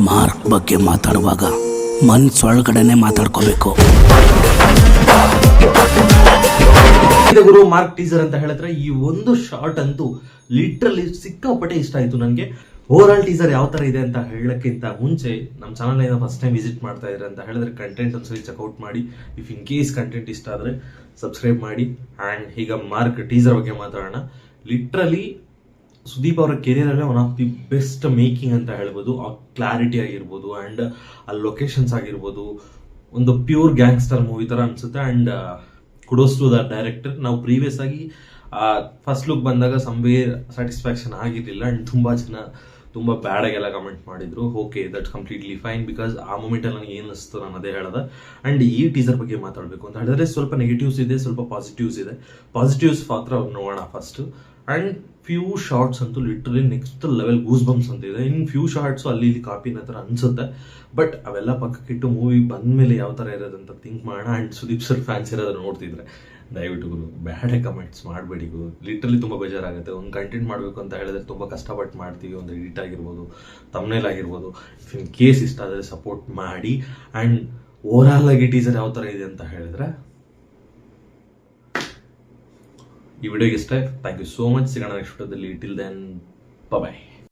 Mark ಬಗ್ಗೆ ಮಾತಾಡುವಾಗ ಮನ್ಸೊಳಗಡೆನೆ ಮಾತಾಡ್ಕೋಬೇಕು. ಗುರು mark teaser ಅಂತ ಹೇಳಿದ್ರೆ ಈ ಒಂದು ಶಾರ್ಟ್ ಅಂತೂ ಲಿಟ್ರಲಿ ಸಿಕ್ಕಾಪಟ್ಟೆ ಇಷ್ಟ ಆಯ್ತು ನನಗೆ. ಓವರ್ ಆಲ್ ಟೀಸರ್ ಯಾವ ತರ ಇದೆ ಅಂತ ಹೇಳಕ್ಕಿಂತ ಮುಂಚೆ ನಮ್ಮ ಚಾನಲ್ ಏನ ಫಸ್ಟ್ ಟೈಮ್ ವಿಸಿಟ್ ಮಾಡ್ತಾ ಇದ್ರೆ ಅಂತ ಹೇಳಿದ್ರೆ ಕಂಟೆಂಟ್ ಒಂದ್ಸರಿ ಚೆಕ್ಔಟ್ ಮಾಡಿ. ಇಫ್ ಇನ್ ಕೇಸ್ ಕಂಟೆಂಟ್ ಇಷ್ಟ ಆದ್ರೆ ಸಬ್ಸ್ಕ್ರೈಬ್ ಮಾಡಿ. ಅಂಡ್ ಈಗ ಮಾರ್ಕ್ ಟೀಸರ್ ಬಗ್ಗೆ ಮಾತಾಡೋಣ. ಲಿಟ್ರಲಿ ಸುದೀಪ್ ಅವರ ಕೆರಿಯರ್ ಅಲ್ಲೇ one of the best making ಅಂತ ಹೇಳ್ಬೋದು. ಆ ಕ್ಲಾರಿಟಿ ಆಗಿರ್ಬೋದು ಅಂಡ್ ಆ ಲೊಕೇಶನ್ಸ್ ಆಗಿರ್ಬೋದು, ಒಂದು ಪ್ಯೂರ್ ಗ್ಯಾಂಗ್ಸ್ಟರ್ ಮೂವಿ ತರ ಅನ್ಸುತ್ತೆ. And kudos to the director. ನಾವು ಪ್ರೀವಿಯಸ್ ಆಗಿ ಫಸ್ಟ್ ಲುಕ್ ಬಂದಾಗ ಸಂವೇರ್ ಸ್ಯಾಟಿಸ್ಫ್ಯಾಕ್ಷನ್ ಆಗಿರ್ಲಿಲ್ಲ ಅಂಡ್ ತುಂಬಾ ಜನ ತುಂಬಾ ಬ್ಯಾಡ್ ಆಗೆಲ್ಲ ಕಮೆಂಟ್ ಮಾಡಿದ್ರು. Okay, that's completely fine, because ಆ ಮೂಮೆಂಟ್ ಅಲ್ಲಿ ನನಗೆ ಏನು ಅನಿಸ್ತು ನಾನು ಅದೇ ಹೇಳದ. ಅಂಡ್ ಈ ಟೀಸರ್ ಬಗ್ಗೆ ಮಾತಾಡಬೇಕು ಅಂತ ಹೇಳಿದ್ರೆ ಸ್ವಲ್ಪ ನೆಗೆಟಿವ್ಸ್ ಇದೆ, ಸ್ವಲ್ಪ ಪಾಸಿಟಿವ್ಸ್ ಇದೆ. ಪಾಸಿಟಿವ್ಸ್ ಮಾತ್ರ ನೋಡೋಣ ಫಸ್ಟ್. ಅಂಡ್ ಫ್ಯೂ ಶಾರ್ಟ್ಸ್ ಅಂತೂ literally next level goose bumps ಅಂತ ಇದೆ. ಇನ್ ಫ್ಯೂ ಶಾರ್ಟ್ಸ್ ಅಲ್ಲಿ ಇಲ್ಲಿ ಕಾಪಿನ ತರ ಅನ್ಸುತ್ತೆ. ಬಟ್ ಅವೆಲ್ಲ ಪಕ್ಕಕ್ಕಿಟ್ಟು ಮೂವಿ ಬಂದ್ಮೇಲೆ ಯಾವ ತರ ಇರೋದಂತ ಥಿಂಕ್ ಮಾಡೋಣ. ಅಂಡ್ ಸುದೀಪ್ ಸರ್ ಫ್ಯಾನ್ಸ್ ಇರೋದನ್ನ ನೋಡ್ತಿದ್ರೆ ದಯವಿಟ್ಟು ಗುರು ಬ್ಯಾಡೆ ಕಮೆಂಟ್ಸ್ ಮಾಡಬೇಡಿ ಗುರು. ಲಿಟ್ರಲಿ ತುಂಬ ಬೇಜಾರಾಗುತ್ತೆ. ಒಂದು ಕಂಟೆಂಟ್ ಮಾಡಬೇಕು ಅಂತ ಹೇಳಿದ್ರೆ ತುಂಬ ಕಷ್ಟಪಟ್ಟು ಮಾಡ್ತೀವಿ. ಒಂದು ಎಡಿಟ್ ಆಗಿರ್ಬೋದು, ತಮ್ನೇಲ್ ಆಗಿರ್ಬೋದು. ಇಫ್ ಇನ್ ಕೇಸ್ ಇಷ್ಟ ಆದರೆ ಸಪೋರ್ಟ್ ಮಾಡಿ. ಆ್ಯಂಡ್ ಓವರ್ ಆಲ್ ಆಗಿ ಟೀಸರ್ ಯಾವ ಥರ ಇದೆ ಅಂತ ಹೇಳಿದ್ರೆ ಈ ವಿಡಿಯೋಗೆ ಇಷ್ಟ. Thank you so much. ಸಿಗೋಣ ನೆಕ್ಸ್ಟ್ ವಿಡಿಯೋದಲ್ಲಿ. ಟಿಲ್ ದೆನ್ ಬಾಯ್.